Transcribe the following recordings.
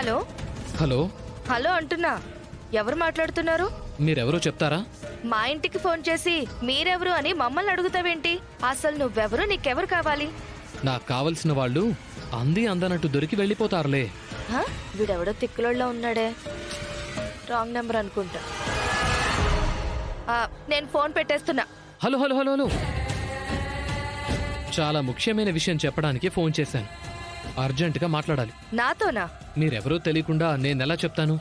Hello hello, hello అంటున్నా. ఎవరు మాట్లాడుతున్నారు? మీరెవరో చెప్తారా? మా ఇంటికి ఫోన్ చేసి మీరెవరు అని మమ్మల్ని అడుగుతావేంటి? అసలు నువ్వెవరు, నీకెవరు కావాలి? నాకు కావలసిన వాళ్ళు అంది అందనట్టు దొరికి వెళ్ళిపోతారులే. హ? వీడెవడో తిక్కులోళ్ళ ఉన్నాడే. రాంగ్ నెంబర్ అనుకుంటా. నేను ఫోన్ పెట్టేస్తున్నా. హలో హలో హలో హలో, చాలా ముఖ్యమైన విషయం చెప్పడానికి ఫోన్ చేశాను. అర్జెంటుగా మాట్లాడాలి. నాతోనా? మీరెవరో తెలియకుండా నేనెలా చెప్తాను?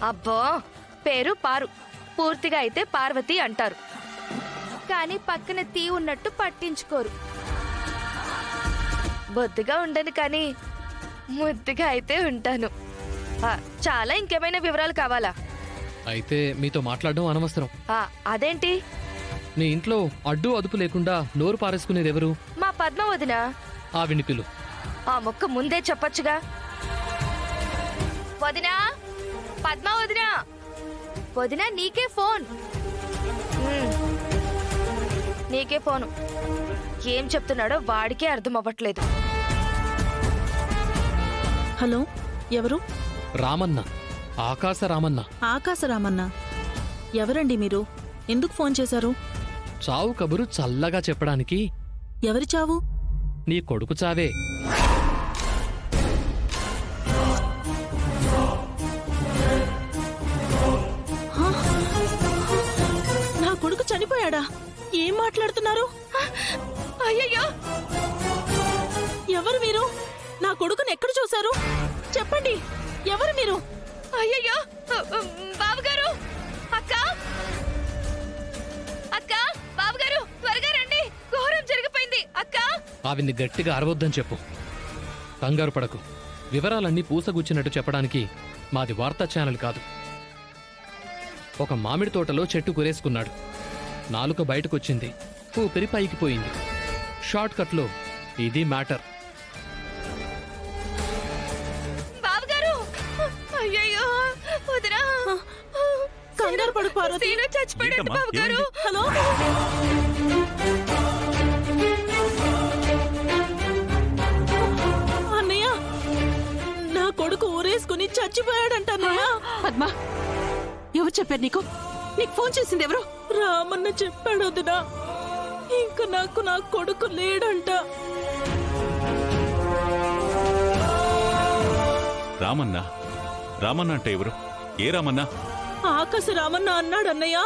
అబ్బో, పేరు పారు, పూర్తిగా అయితే పార్వతి అంటారు. కానీ పక్కన తీ ఉన్నట్టు పట్టించుకోరు. బొద్దుగా ఉండను కానీ ముద్దుగా అయితే ఉంటాను. చాలా ఇంకేమైనా వివరాలు కావాలా? అయితే మీతో మాట్లాడడం అనవసరం. అదేంటి? నీ ఇంట్లో అడ్డు అదుపు లేకుండా నోరు పారేసుకునేదెవరు? మా పద్మ వదినా. ఆవిని పిలు. ఆ మొక్క ముందే చెప్పొచ్చుగా. వదినా, పద్మ వదినా. వదినా, నీకే ఫోన్. నీకే ఫోను. ఏం చెప్తున్నాడో వాడికే అర్థం అవ్వట్లేదు. హలో, ఎవరు? రామన్న, ఆకాశ రామన్న. ఆకాశ రామన్న. ఎవరండి మీరు? ఎందుకు ఫోన్ చేశారు? చావు కబురు చల్లగా చెప్పడానికి. ఎవరి చావు? నీ కొడుకు చావే. నా కొడుకు చనిపోయాడా? ఏం మాట్లాడుతున్నారు? అయ్యయ్యో, ఎవరు మీరు? నా కొడుకుని ఎక్కడ చూశారు? చెప్పండి, ఎవరు మీరు? అయ్యయ్యో, బాబుగారు, అక్క, అక్క, బాబుగారు, త్వరగా రండి, ఘోరం జరిగిపోయింది. అక్క. ఆవిని గట్టిగా అరవద్దని చెప్పు. కంగారు పడకు. వివరాలన్నీ పూసగుచ్చినట్టు చెప్పడానికి మాది వార్తా ఛానల్ కాదు. ఒక మామిడి తోటలో చెట్టు కురేసుకున్నాడు. నాలుక బయటకొచ్చింది, ఊపిరి పైకి పోయింది. షార్ట్ కట్లో ఇది మ్యాటర్. బాబుగారు, అయ్యయ్యో, వదినా. కంగారు పడు పార్వతి. సీను చచ్చిపోయాడు బాబుగారు. హలో, అన్నయ్య, నా కొడుకు ఊరేసుకుని చచ్చిపోయాడంటన్నయ్య. పద్మ, ఎవరు చెప్పారు నీకు? నీకు ఫోన్ చేసింది ఎవరు? రామన్న చెప్పాడు వదినా. ఇంకా నాకు నా కొడుకు లేడంట. రామన్న? రామన్న అంటే ఎవరు? ఏ రామన్న? ఆకాశ రామన్న అన్నాడు అన్నయ్య.